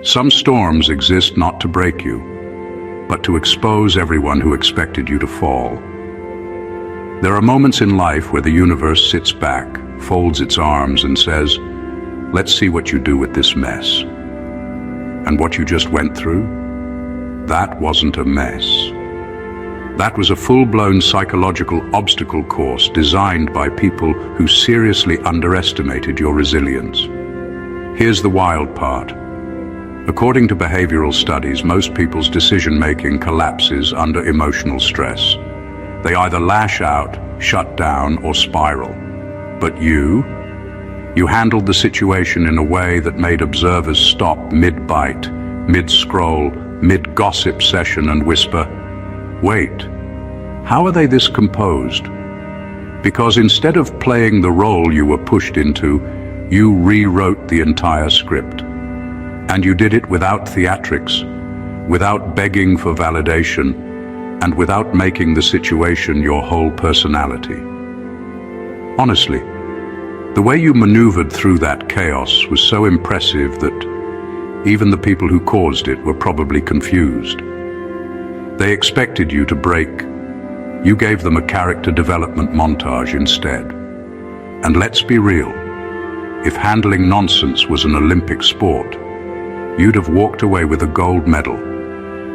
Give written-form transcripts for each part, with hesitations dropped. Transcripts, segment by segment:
Some storms exist not to break you, but to expose everyone who expected you to fall. There are moments in life where the universe sits back, folds its arms and says, "Let's see what you do with this mess." And what you just went through? That wasn't a mess. That was a full-blown psychological obstacle course designed by people who seriously underestimated your resilience. Here's the wild part. According to behavioral studies, most people's decision-making collapses under emotional stress. They either lash out, shut down, or spiral. But you handled the situation in a way that made observers stop mid-bite, mid-scroll, mid-gossip session and whisper, "Wait, how are they this composed?" Because instead of playing the role you were pushed into, you rewrote the entire script. And you did it without theatrics, without begging for validation, and without making the situation your whole personality. Honestly, the way you maneuvered through that chaos was so impressive that even the people who caused it were probably confused. They expected you to break. You gave them a character development montage instead. And let's be real, if handling nonsense was an Olympic sport, you'd have walked away with a gold medal,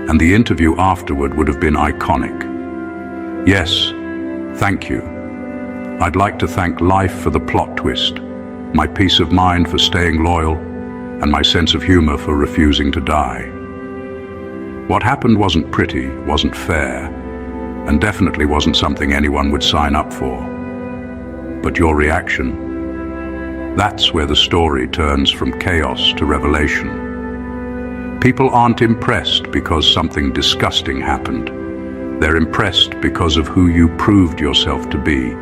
and the interview afterward would have been iconic. Yes, thank you. I'd like to thank life for the plot twist, my peace of mind for staying loyal, and my sense of humor for refusing to die. What happened wasn't pretty, wasn't fair, and definitely wasn't something anyone would sign up for. But your reaction, that's where the story turns from chaos to revelation. People aren't impressed because something disgusting happened. They're impressed because of who you proved yourself to be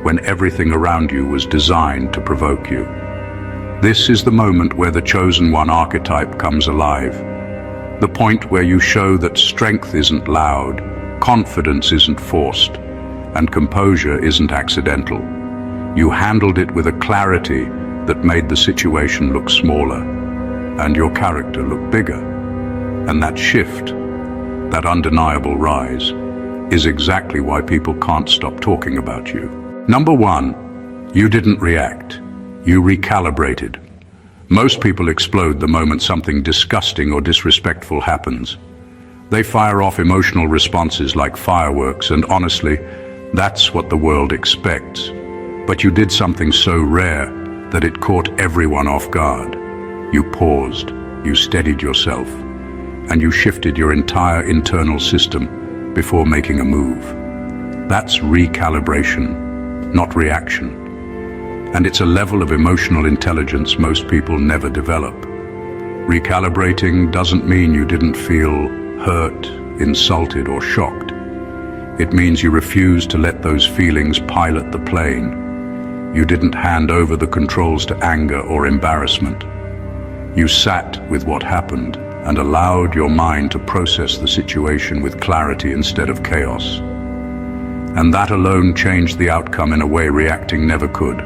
when everything around you was designed to provoke you. This is the moment where the chosen one archetype comes alive. The point where you show that strength isn't loud, confidence isn't forced, and composure isn't accidental. You handled it with a clarity that made the situation look smaller, and your character look bigger. And that shift, that undeniable rise, is exactly why people can't stop talking about you. Number one, you didn't react. You recalibrated. Most people explode the moment something disgusting or disrespectful happens. They fire off emotional responses like fireworks, and honestly, that's what the world expects. But you did something so rare that it caught everyone off guard. You paused, you steadied yourself, and you shifted your entire internal system before making a move. That's recalibration, not reaction. And it's a level of emotional intelligence most people never develop. Recalibrating doesn't mean you didn't feel hurt, insulted, or shocked. It means you refused to let those feelings pilot the plane. You didn't hand over the controls to anger or embarrassment. You sat with what happened and allowed your mind to process the situation with clarity instead of chaos. And that alone changed the outcome in a way reacting never could.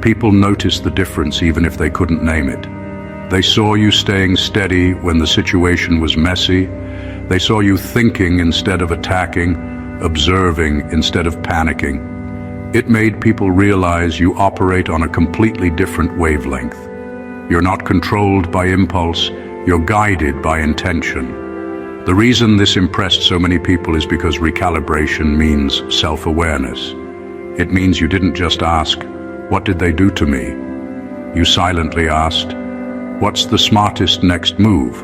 People noticed the difference even if they couldn't name it. They saw you staying steady when the situation was messy. They saw you thinking instead of attacking, observing instead of panicking. It made people realize you operate on a completely different wavelength. You're not controlled by impulse, you're guided by intention. The reason this impressed so many people is because recalibration means self-awareness. It means you didn't just ask, "What did they do to me?" You silently asked, "What's the smartest next move?"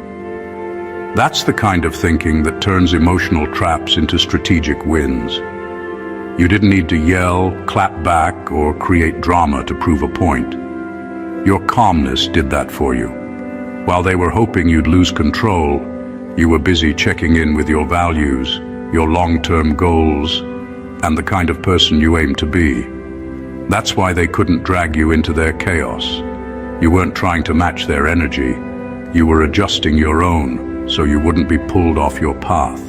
That's the kind of thinking that turns emotional traps into strategic wins. You didn't need to yell, clap back, or create drama to prove a point. Your calmness did that for you. While they were hoping you'd lose control, you were busy checking in with your values, your long-term goals, and the kind of person you aim to be. That's why they couldn't drag you into their chaos. You weren't trying to match their energy. You were adjusting your own so you wouldn't be pulled off your path.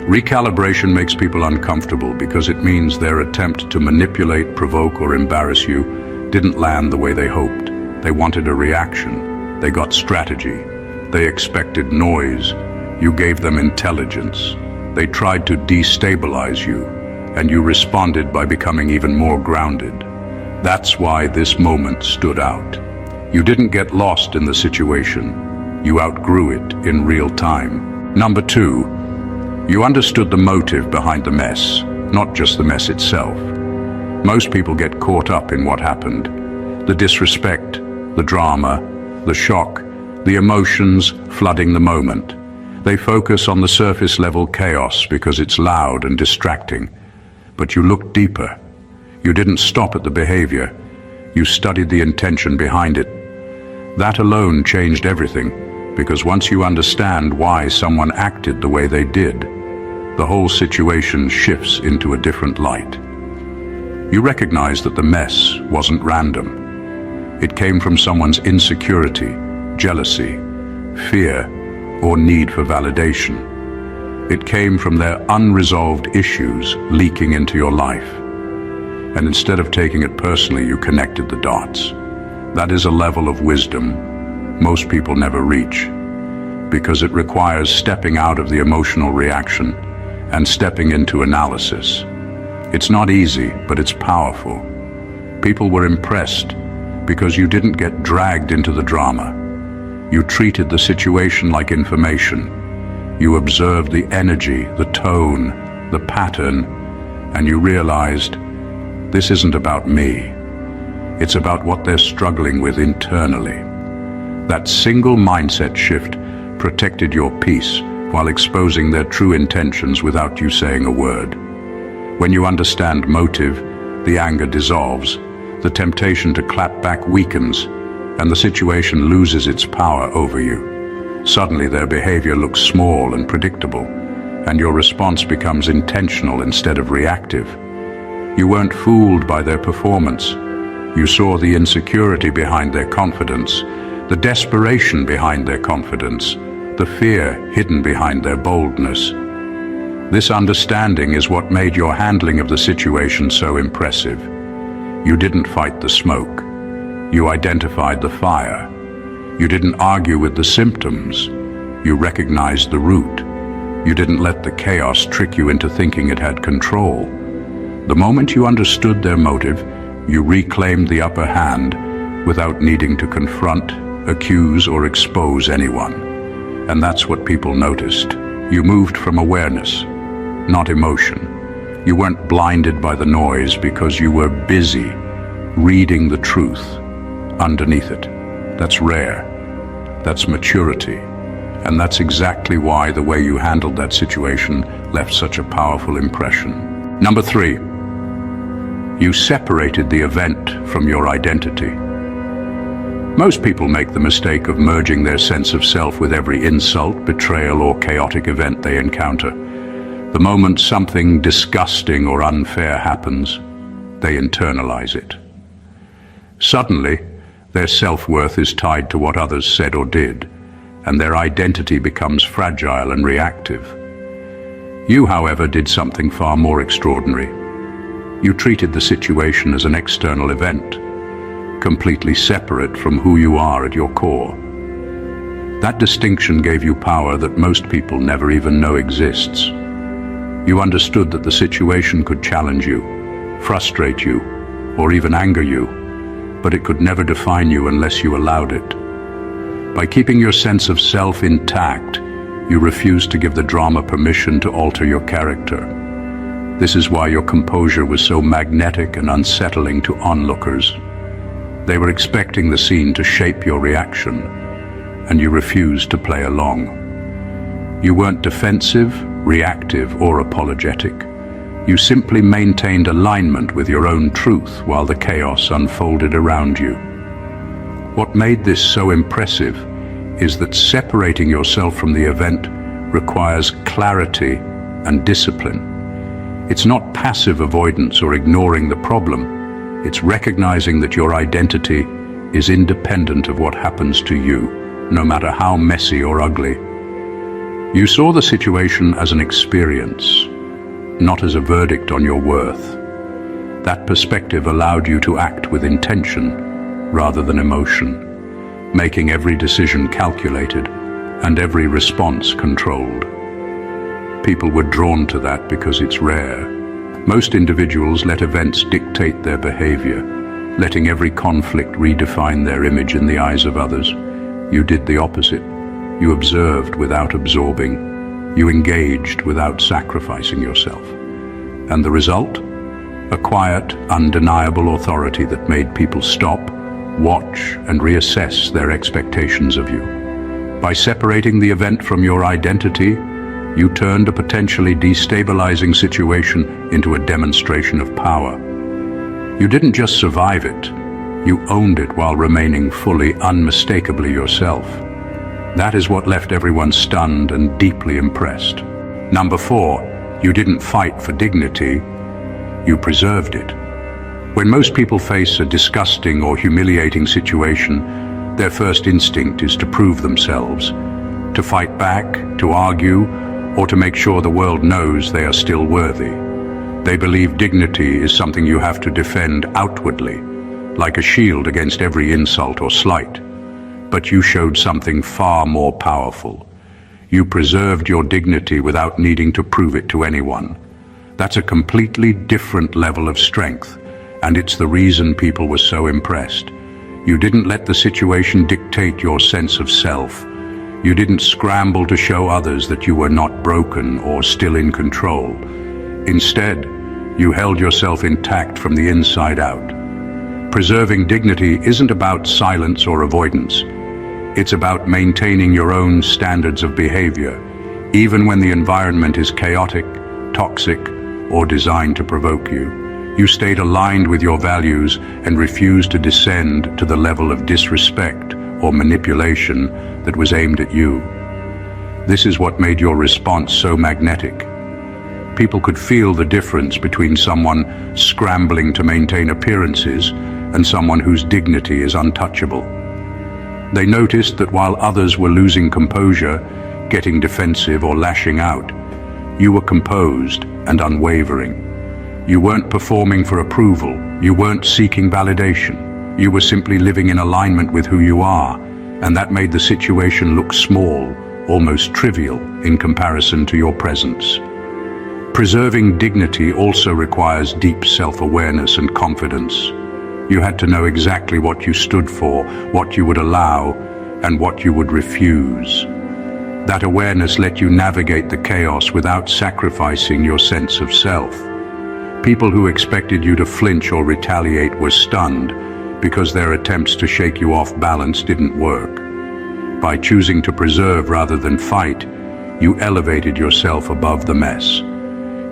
Recalibration makes people uncomfortable because it means their attempt to manipulate, provoke, or embarrass you didn't land the way they hoped. They wanted a reaction. They got strategy. They expected noise. You gave them intelligence. They tried to destabilize you, and you responded by becoming even more grounded. That's why this moment stood out. You didn't get lost in the situation. You outgrew it in real time. Number 2, you understood the motive behind the mess, not just the mess itself. Most people get caught up in what happened. The disrespect, the drama, the shock, the emotions flooding the moment. They focus on the surface level chaos because it's loud and distracting. But you looked deeper. You didn't stop at the behavior. You studied the intention behind it. That alone changed everything, because once you understand why someone acted the way they did, the whole situation shifts into a different light. You recognize that the mess wasn't random. It came from someone's insecurity, jealousy, fear, or need for validation. It came from their unresolved issues leaking into your life. And instead of taking it personally, you connected the dots. That is a level of wisdom most people never reach, because it requires stepping out of the emotional reaction and stepping into analysis. It's not easy, but it's powerful. People were impressed because you didn't get dragged into the drama. You treated the situation like information. You observed the energy, the tone, the pattern, and you realized, this isn't about me. It's about what they're struggling with internally. That single mindset shift protected your peace while exposing their true intentions without you saying a word. When you understand motive, the anger dissolves, the temptation to clap back weakens, and the situation loses its power over you. Suddenly their behavior looks small and predictable, and your response becomes intentional instead of reactive. You weren't fooled by their performance. You saw the insecurity behind their confidence, the desperation behind their confidence, the fear hidden behind their boldness. This understanding is what made your handling of the situation so impressive. You didn't fight the smoke. You identified the fire. You didn't argue with the symptoms. You recognized the root. You didn't let the chaos trick you into thinking it had control. The moment you understood their motive, you reclaimed the upper hand without needing to confront, accuse, or expose anyone. And that's what people noticed. You moved from awareness, not emotion. You weren't blinded by the noise because you were busy reading the truth underneath it. That's rare. That's maturity. And that's exactly why the way you handled that situation left such a powerful impression. Number 3, you separated the event from your identity. Most people make the mistake of merging their sense of self with every insult, betrayal, or chaotic event they encounter. The moment something disgusting or unfair happens, they internalize it. Suddenly, their self-worth is tied to what others said or did, and their identity becomes fragile and reactive. You, however, did something far more extraordinary. You treated the situation as an external event, completely separate from who you are at your core. That distinction gave you power that most people never even know exists. You understood that the situation could challenge you, frustrate you, or even anger you, but it could never define you unless you allowed it. By keeping your sense of self intact, you refused to give the drama permission to alter your character. This is why your composure was so magnetic and unsettling to onlookers. They were expecting the scene to shape your reaction, and you refused to play along. You weren't defensive, reactive, or apologetic. You simply maintained alignment with your own truth while the chaos unfolded around you. What made this so impressive is that separating yourself from the event requires clarity and discipline. It's not passive avoidance or ignoring the problem. It's recognizing that your identity is independent of what happens to you, no matter how messy or ugly. You saw the situation as an experience, not as a verdict on your worth. That perspective allowed you to act with intention rather than emotion, making every decision calculated and every response controlled. People were drawn to that because it's rare. Most individuals let events dictate their behavior, letting every conflict redefine their image in the eyes of others. You did the opposite. You observed without absorbing. You engaged without sacrificing yourself. And the result? A quiet, undeniable authority that made people stop, watch, and reassess their expectations of you. By separating the event from your identity, you turned a potentially destabilizing situation into a demonstration of power. You didn't just survive it, you owned it while remaining fully, unmistakably yourself. That is what left everyone stunned and deeply impressed. Number 4, you didn't fight for dignity, you preserved it. When most people face a disgusting or humiliating situation, their first instinct is to prove themselves, to fight back, to argue, or to make sure the world knows they are still worthy. They believe dignity is something you have to defend outwardly, like a shield against every insult or slight. But you showed something far more powerful. You preserved your dignity without needing to prove it to anyone. That's a completely different level of strength, and it's the reason people were so impressed. You didn't let the situation dictate your sense of self. You didn't scramble to show others that you were not broken or still in control. Instead, you held yourself intact from the inside out. Preserving dignity isn't about silence or avoidance. It's about maintaining your own standards of behavior, even when the environment is chaotic, toxic, or designed to provoke you. You stayed aligned with your values and refused to descend to the level of disrespect or manipulation that was aimed at you. This is what made your response so magnetic. People could feel the difference between someone scrambling to maintain appearances and someone whose dignity is untouchable. They noticed that while others were losing composure, getting defensive or lashing out, you were composed and unwavering. You weren't performing for approval. You weren't seeking validation. You were simply living in alignment with who you are, and that made the situation look small, almost trivial, in comparison to your presence. Preserving dignity also requires deep self-awareness and confidence. You had to know exactly what you stood for, what you would allow, and what you would refuse. That awareness let you navigate the chaos without sacrificing your sense of self. People who expected you to flinch or retaliate were stunned because their attempts to shake you off balance didn't work. By choosing to preserve rather than fight, you elevated yourself above the mess.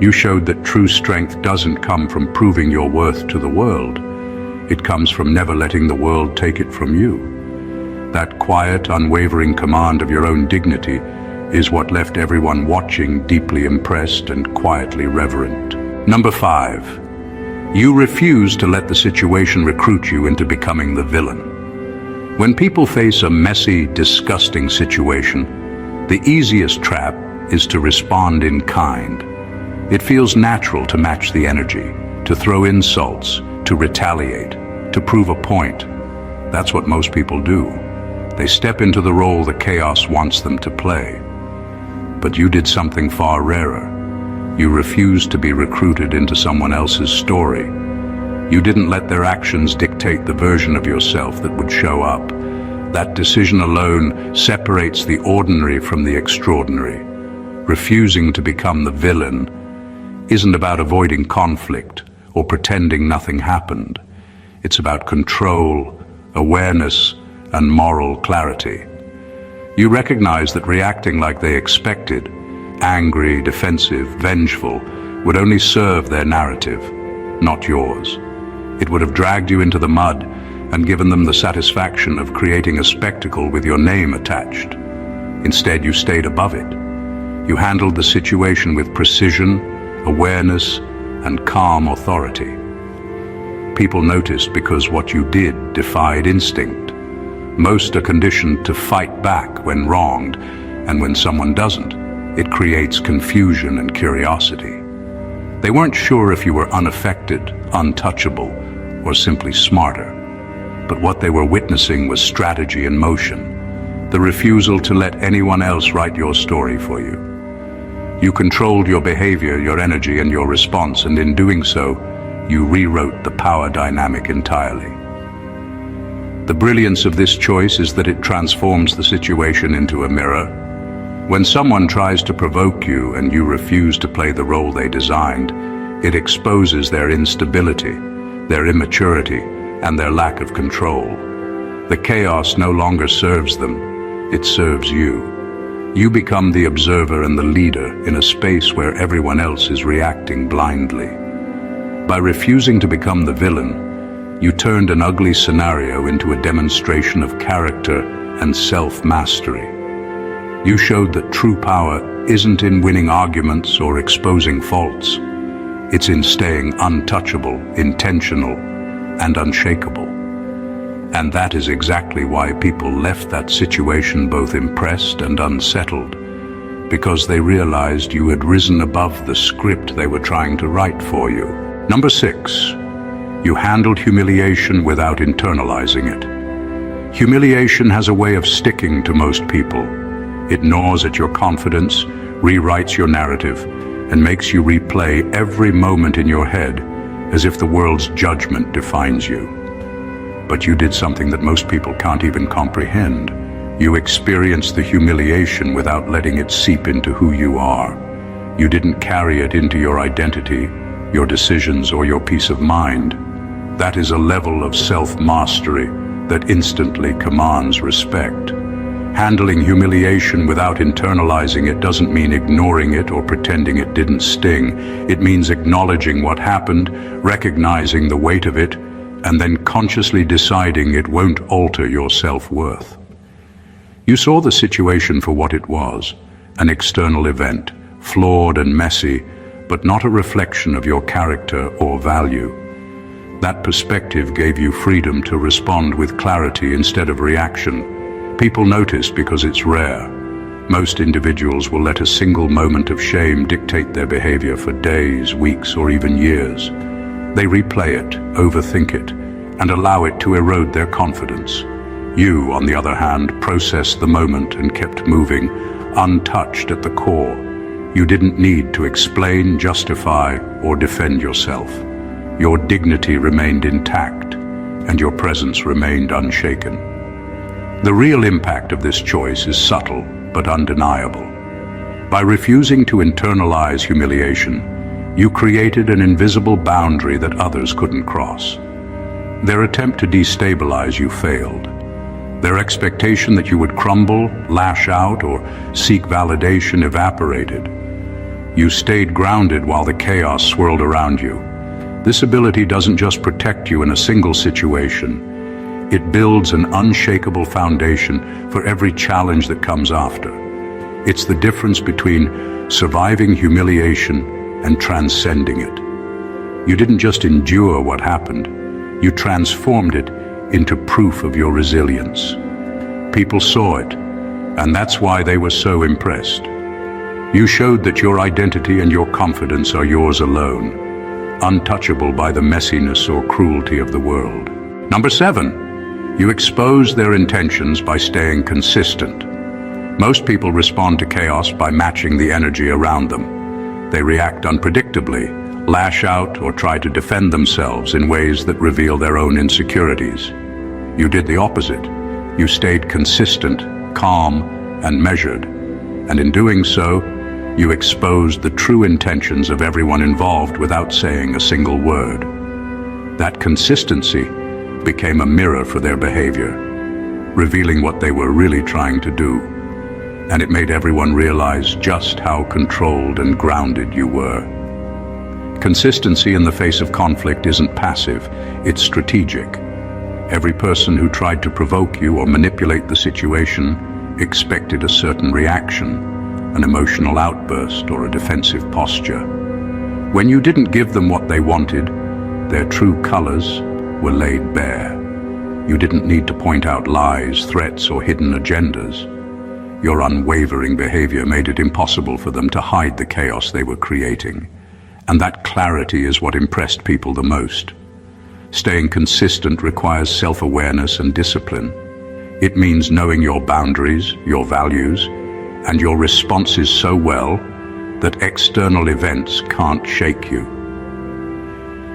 You showed that true strength doesn't come from proving your worth to the world. It comes from never letting the world take it from you. That quiet, unwavering command of your own dignity is what left everyone watching deeply impressed and quietly reverent. Number 5. You refuse to let the situation recruit you into becoming the villain. When people face a messy, disgusting situation, the easiest trap is to respond in kind. It feels natural to match the energy, to throw insults, to retaliate, to prove a point. That's what most people do. They step into the role the chaos wants them to play. But you did something far rarer. You refused to be recruited into someone else's story. You didn't let their actions dictate the version of yourself that would show up. That decision alone separates the ordinary from the extraordinary. Refusing to become the villain isn't about avoiding conflict or pretending nothing happened. It's about control, awareness, and moral clarity. You recognize that reacting like they expected, angry, defensive, vengeful, would only serve their narrative, not yours. It would have dragged you into the mud and given them the satisfaction of creating a spectacle with your name attached. Instead, you stayed above it. You handled the situation with precision, awareness, and calm authority. People noticed because what you did defied instinct. Most are conditioned to fight back when wronged, and when someone doesn't, it creates confusion and curiosity. They weren't sure if you were unaffected, untouchable, or simply smarter. But what they were witnessing was strategy in motion. the refusal to let anyone else write your story for you. You controlled your behavior, your energy, and your response, and in doing so, you rewrote the power dynamic entirely. The brilliance of this choice is that it transforms the situation into a mirror. When someone tries to provoke you and you refuse to play the role they designed, it exposes their instability, their immaturity, and their lack of control. The chaos no longer serves them, it serves you. You become the observer and the leader in a space where everyone else is reacting blindly. By refusing to become the villain, you turned an ugly scenario into a demonstration of character and self-mastery. You showed that true power isn't in winning arguments or exposing faults. It's in staying untouchable, intentional, and unshakable. And that is exactly why people left that situation both impressed and unsettled, because they realized you had risen above the script they were trying to write for you. Number 6, you handled humiliation without internalizing it. Humiliation has a way of sticking to most people. It gnaws at your confidence, rewrites your narrative, and makes you replay every moment in your head as if the world's judgment defines you. But you did something that most people can't even comprehend. You experienced the humiliation without letting it seep into who you are. You didn't carry it into your identity, your decisions, or your peace of mind. That is a level of self-mastery that instantly commands respect. Handling humiliation without internalizing it doesn't mean ignoring it or pretending it didn't sting. It means acknowledging what happened, recognizing the weight of it, and then consciously deciding it won't alter your self-worth. You saw the situation for what it was, an external event, flawed and messy, but not a reflection of your character or value. That perspective gave you freedom to respond with clarity instead of reaction. People notice because it's rare. Most individuals will let a single moment of shame dictate their behavior for days, weeks, or even years. They replay it, overthink it, and allow it to erode their confidence. You, on the other hand, processed the moment and kept moving, untouched at the core. You didn't need to explain, justify, or defend yourself. Your dignity remained intact, and your presence remained unshaken. The real impact of this choice is subtle but undeniable. By refusing to internalize humiliation, you created an invisible boundary that others couldn't cross. Their attempt to destabilize you failed. Their expectation that you would crumble, lash out, or seek validation evaporated. You stayed grounded while the chaos swirled around you. This ability doesn't just protect you in a single situation. It builds an unshakable foundation for every challenge that comes after. It's the difference between surviving humiliation and transcending it. You didn't just endure what happened, you transformed it into proof of your resilience. People saw it, and that's why they were so impressed. You showed that your identity and your confidence are yours alone, untouchable by the messiness or cruelty of the world. Number 7. You expose their intentions by staying consistent. Most people respond to chaos by matching the energy around them. They react unpredictably, lash out, or try to defend themselves in ways that reveal their own insecurities. You did the opposite. You stayed consistent, calm, and measured. And in doing so, you exposed the true intentions of everyone involved without saying a single word. That consistency became a mirror for their behavior, revealing what they were really trying to do. And it made everyone realize just how controlled and grounded you were. Consistency in the face of conflict isn't passive, it's strategic. Every person who tried to provoke you or manipulate the situation expected a certain reaction, an emotional outburst or a defensive posture. When you didn't give them what they wanted, their true colors were laid bare. You didn't need to point out lies, threats, or hidden agendas. Your unwavering behavior made it impossible for them to hide the chaos they were creating. And that clarity is what impressed people the most. Staying consistent requires self-awareness and discipline. It means knowing your boundaries, your values, and your responses so well that external events can't shake you.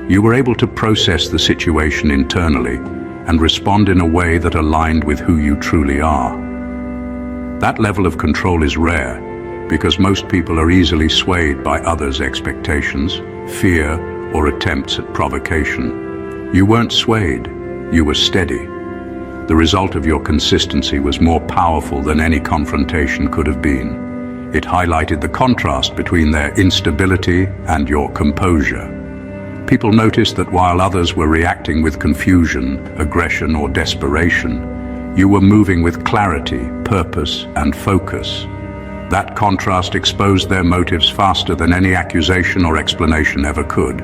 You were able to process the situation internally and respond in a way that aligned with who you truly are. That level of control is rare because most people are easily swayed by others' expectations, fear, or attempts at provocation. You weren't swayed, you were steady. The result of your consistency was more powerful than any confrontation could have been. It highlighted the contrast between their instability and your composure. People noticed that while others were reacting with confusion, aggression, or desperation, you were moving with clarity, purpose, and focus. That contrast exposed their motives faster than any accusation or explanation ever could.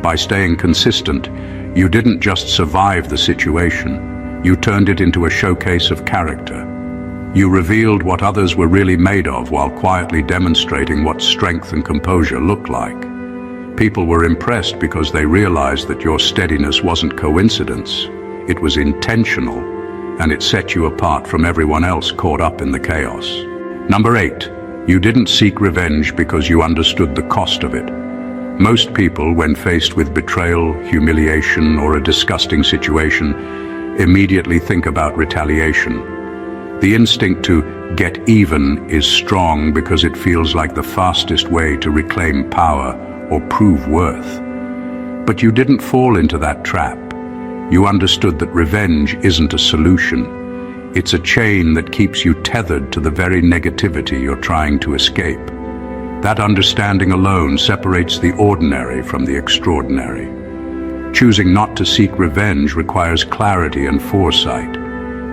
By staying consistent, you didn't just survive the situation, you turned it into a showcase of character. You revealed what others were really made of while quietly demonstrating what strength and composure looked like. People were impressed because they realized that your steadiness wasn't coincidence. It was intentional, and it set you apart from everyone else caught up in the chaos. Number 8, you didn't seek revenge because you understood the cost of it. Most people, when faced with betrayal, humiliation, or a disgusting situation, immediately think about retaliation. The instinct to get even is strong because it feels like the fastest way to reclaim power or prove worth. But you didn't fall into that trap. You understood that revenge isn't a solution. It's a chain that keeps you tethered to the very negativity you're trying to escape. That understanding alone separates the ordinary from the extraordinary. Choosing not to seek revenge requires clarity and foresight.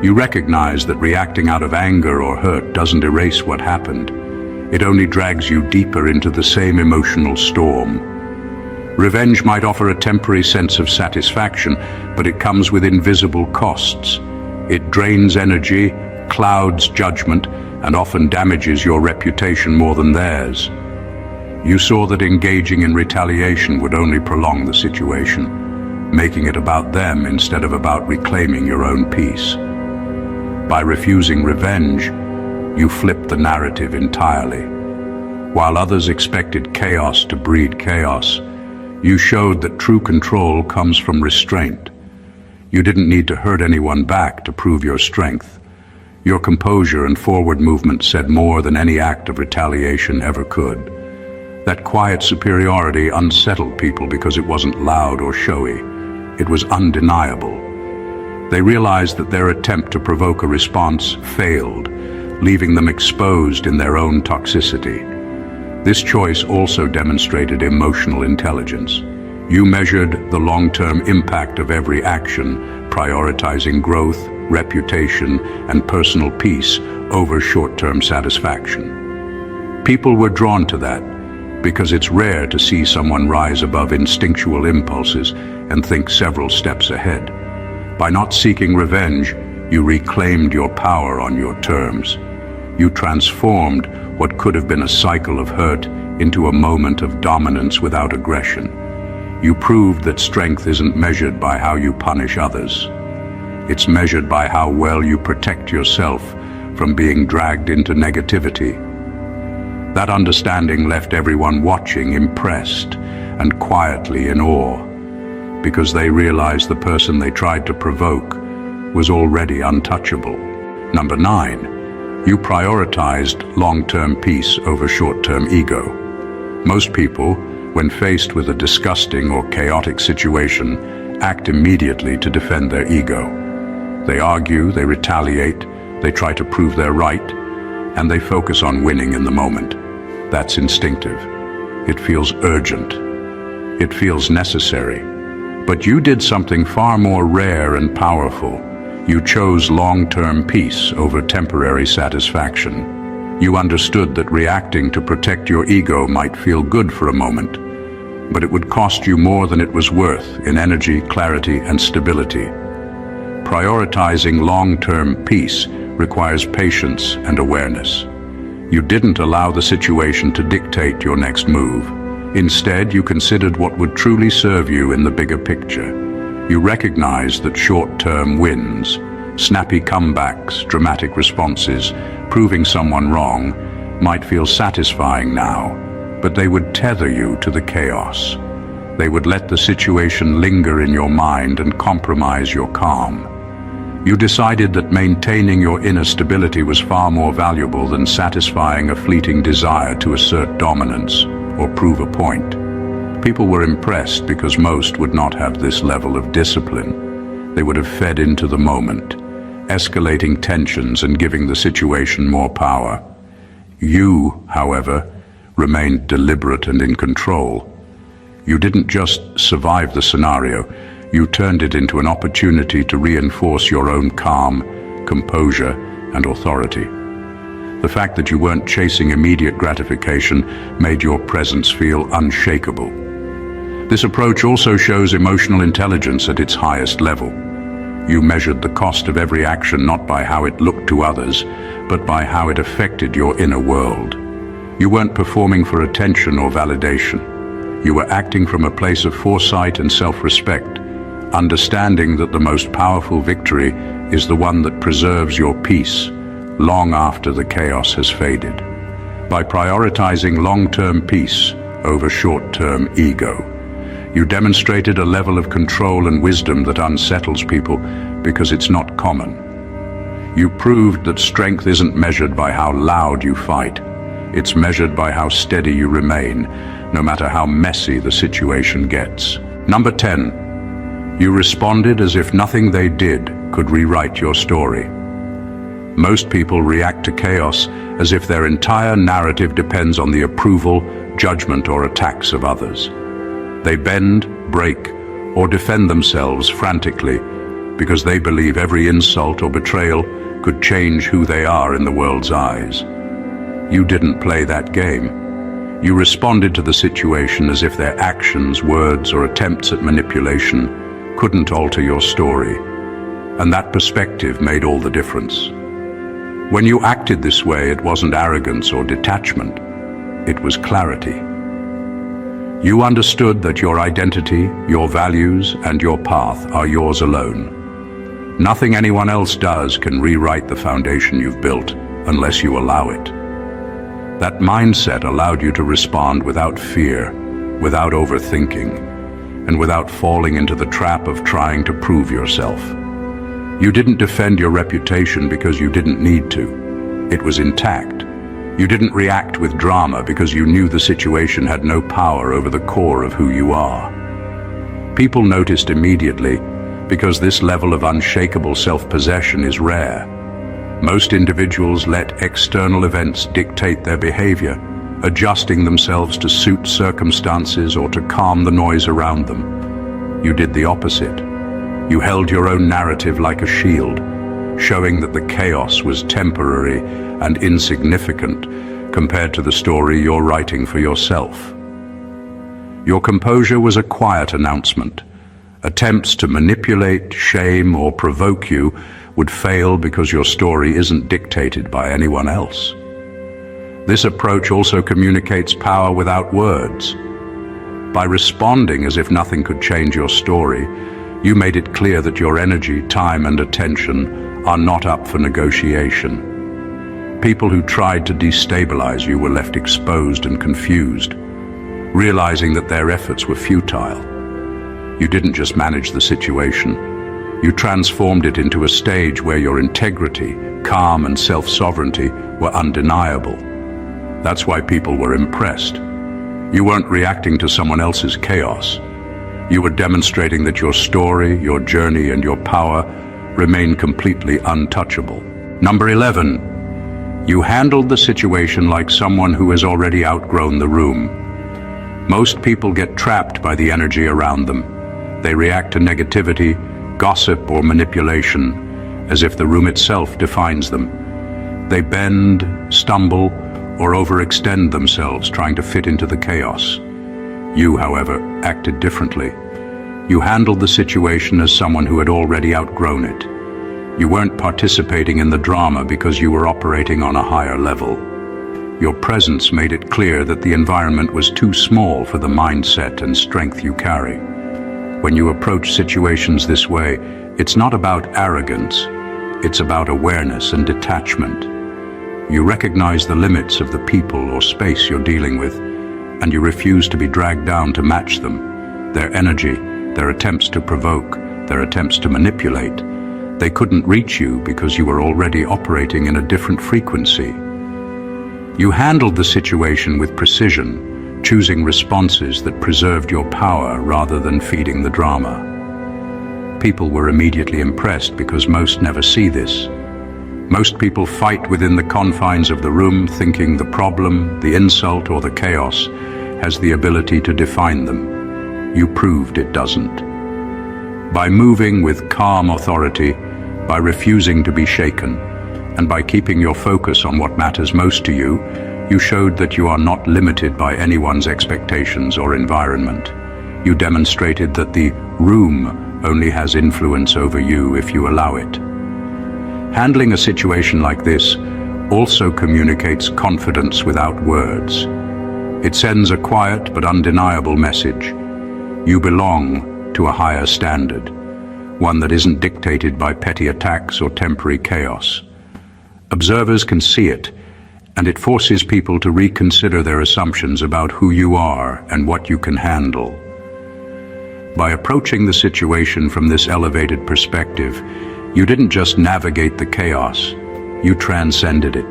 You recognize that reacting out of anger or hurt doesn't erase what happened. It only drags you deeper into the same emotional storm. Revenge might offer a temporary sense of satisfaction, but it comes with invisible costs. It drains energy, clouds judgment, and often damages your reputation more than theirs. You saw that engaging in retaliation would only prolong the situation, making it about them instead of about reclaiming your own peace. By refusing revenge, you flipped the narrative entirely. While others expected chaos to breed chaos, you showed that true control comes from restraint. You didn't need to hurt anyone back to prove your strength. Your composure and forward movement said more than any act of retaliation ever could. That quiet superiority unsettled people because it wasn't loud or showy. It was undeniable. They realized that their attempt to provoke a response failed, leaving them exposed in their own toxicity. This choice also demonstrated emotional intelligence. You measured the long-term impact of every action, prioritizing growth, reputation, and personal peace over short-term satisfaction. People were drawn to that because it's rare to see someone rise above instinctual impulses and think several steps ahead. By not seeking revenge, you reclaimed your power on your terms. You transformed what could have been a cycle of hurt into a moment of dominance without aggression. You proved that strength isn't measured by how you punish others. It's measured by how well you protect yourself from being dragged into negativity. That understanding left everyone watching impressed and quietly in awe, because they realized the person they tried to provoke was already untouchable. Number 9, you prioritized long-term peace over short-term ego. Most people, when faced with a disgusting or chaotic situation, act immediately to defend their ego. They argue, they retaliate, they try to prove they're right, and they focus on winning in the moment. That's instinctive. It feels urgent. It feels necessary. But you did something far more rare and powerful. You chose long-term peace over temporary satisfaction. You understood that reacting to protect your ego might feel good for a moment, but it would cost you more than it was worth in energy, clarity, and stability. Prioritizing long-term peace requires patience and awareness. You didn't allow the situation to dictate your next move. Instead, you considered what would truly serve you in the bigger picture. You recognized that short-term wins, Snappy comebacks, dramatic responses, proving someone wrong might feel satisfying now, but they would tether you to the chaos. They would let the situation linger in your mind and compromise your calm. You decided that maintaining your inner stability was far more valuable than satisfying a fleeting desire to assert dominance or prove a point. People were impressed because most would not have this level of discipline. They would have fed into the moment, escalating tensions and giving the situation more power. You, however, remained deliberate and in control. You didn't just survive the scenario, you turned it into an opportunity to reinforce your own calm, composure, and authority. The fact that you weren't chasing immediate gratification made your presence feel unshakable. This approach also shows emotional intelligence at its highest level. You measured the cost of every action not by how it looked to others, but by how it affected your inner world. You weren't performing for attention or validation. You were acting from a place of foresight and self-respect, understanding that the most powerful victory is the one that preserves your peace long after the chaos has faded. By prioritizing long-term peace over short-term ego, you demonstrated a level of control and wisdom that unsettles people because it's not common. You proved that strength isn't measured by how loud you fight. It's measured by how steady you remain, no matter how messy the situation gets. Number 10. You responded as if nothing they did could rewrite your story. Most people react to chaos as if their entire narrative depends on the approval, judgment, or attacks of others. They bend, break, or defend themselves frantically because they believe every insult or betrayal could change who they are in the world's eyes. You didn't play that game. You responded to the situation as if their actions, words, or attempts at manipulation couldn't alter your story, and that perspective made all the difference. When you acted this way, it wasn't arrogance or detachment, it was clarity. You understood that your identity, your values, and your path are yours alone. Nothing anyone else does can rewrite the foundation you've built unless you allow it. That mindset allowed you to respond without fear, without overthinking, and without falling into the trap of trying to prove yourself. You didn't defend your reputation because you didn't need to. It was intact. You didn't react with drama because you knew the situation had no power over the core of who you are. People noticed immediately because this level of unshakable self-possession is rare. Most individuals let external events dictate their behavior, adjusting themselves to suit circumstances or to calm the noise around them. You did the opposite. You held your own narrative like a shield, showing that the chaos was temporary and insignificant compared to the story you're writing for yourself. Your composure was a quiet announcement. Attempts to manipulate, shame, or provoke you would fail because your story isn't dictated by anyone else. This approach also communicates power without words. By responding as if nothing could change your story, you made it clear that your energy, time, and attention are not up for negotiation. People who tried to destabilize you were left exposed and confused, realizing that their efforts were futile. You didn't just manage the situation. You transformed it into a stage where your integrity, calm, and self-sovereignty were undeniable. That's why people were impressed. You weren't reacting to someone else's chaos. You were demonstrating that your story, your journey, and your power remain completely untouchable. Number 11. You handled the situation like someone who has already outgrown the room. Most people get trapped by the energy around them. They react to negativity, gossip, or manipulation as if the room itself defines them. They bend, stumble, or overextend themselves trying to fit into the chaos. You, however, acted differently. You handled the situation as someone who had already outgrown it. You weren't participating in the drama because you were operating on a higher level. Your presence made it clear that the environment was too small for the mindset and strength you carry. When you approach situations this way, it's not about arrogance, It's about awareness and detachment. You recognize the limits of the people or space you're dealing with, and you refuse to be dragged down to match them. Their energy, their attempts to provoke, their attempts to manipulate. They couldn't reach you because you were already operating in a different frequency. You handled the situation with precision, choosing responses that preserved your power rather than feeding the drama. People were immediately impressed because most never see this. Most people fight within the confines of the room, thinking the problem, the insult, or the chaos has the ability to define them. You proved it doesn't. By moving with calm authority, by refusing to be shaken, and by keeping your focus on what matters most to you, you showed that you are not limited by anyone's expectations or environment. You demonstrated that the room only has influence over you if you allow it. Handling a situation like this also communicates confidence without words. It sends a quiet but undeniable message. You belong to a higher standard, one that isn't dictated by petty attacks or temporary chaos. Observers can see it, and it forces people to reconsider their assumptions about who you are and what you can handle. By approaching the situation from this elevated perspective, you didn't just navigate the chaos, you transcended it.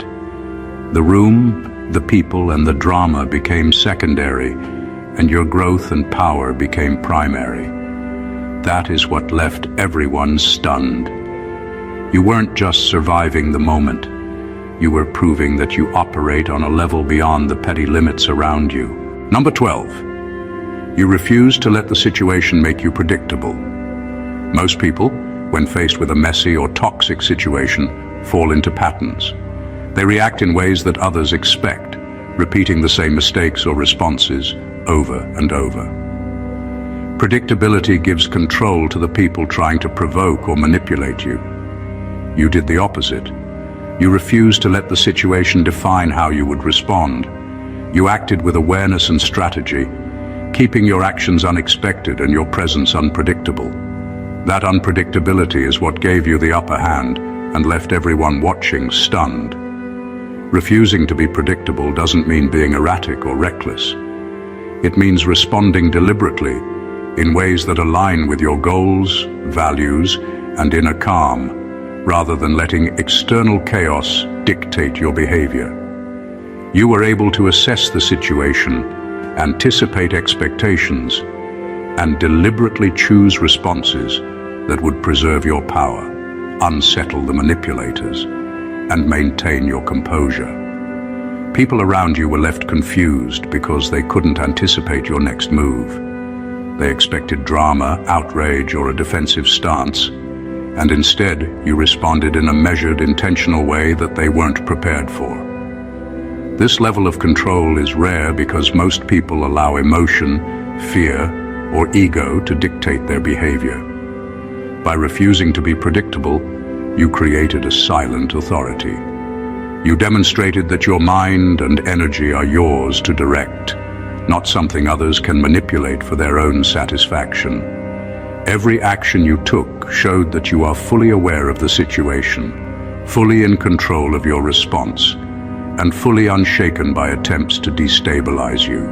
The room, the people, and the drama became secondary, and your growth and power became primary. That is what left everyone stunned. You weren't just surviving the moment. You were proving that you operate on a level beyond the petty limits around you. Number 12. You refuse to let the situation make you predictable. Most people, when faced with a messy or toxic situation, fall into patterns. They react in ways that others expect, repeating the same mistakes or responses over and over. Predictability gives control to the people trying to provoke or manipulate you. You did the opposite. You refused to let the situation define how you would respond. You acted with awareness and strategy, keeping your actions unexpected and your presence unpredictable. That unpredictability is what gave you the upper hand and left everyone watching stunned. Refusing to be predictable doesn't mean being erratic or reckless. It means responding deliberately in ways that align with your goals, values, and inner calm, rather than letting external chaos dictate your behavior. You were able to assess the situation, anticipate expectations, and deliberately choose responses that would preserve your power, unsettle the manipulators, and maintain your composure. People around you were left confused because they couldn't anticipate your next move. They expected drama, outrage, or a defensive stance, and instead you responded in a measured, intentional way that they weren't prepared for. This level of control is rare because most people allow emotion, fear, or ego to dictate their behavior. By refusing to be predictable, you created a silent authority. You demonstrated that your mind and energy are yours to direct, not something others can manipulate for their own satisfaction. Every action you took showed that you are fully aware of the situation, fully in control of your response, and fully unshaken by attempts to destabilize you.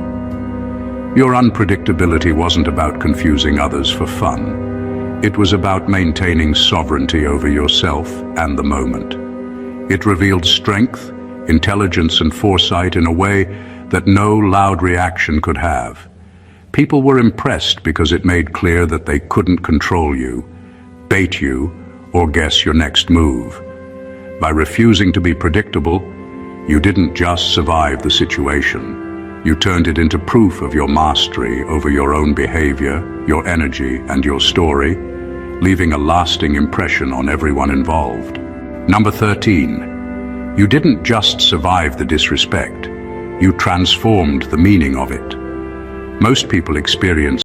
Your unpredictability wasn't about confusing others for fun. It was about maintaining sovereignty over yourself and the moment. It revealed strength, intelligence, and foresight in a way that no loud reaction could have. People were impressed because it made clear that they couldn't control you, bait you, or guess your next move. By refusing to be predictable, you didn't just survive the situation. You turned it into proof of your mastery over your own behavior, your energy, and your story, leaving a lasting impression on everyone involved. Number 13. You didn't just survive the disrespect. You transformed the meaning of it. Most people experience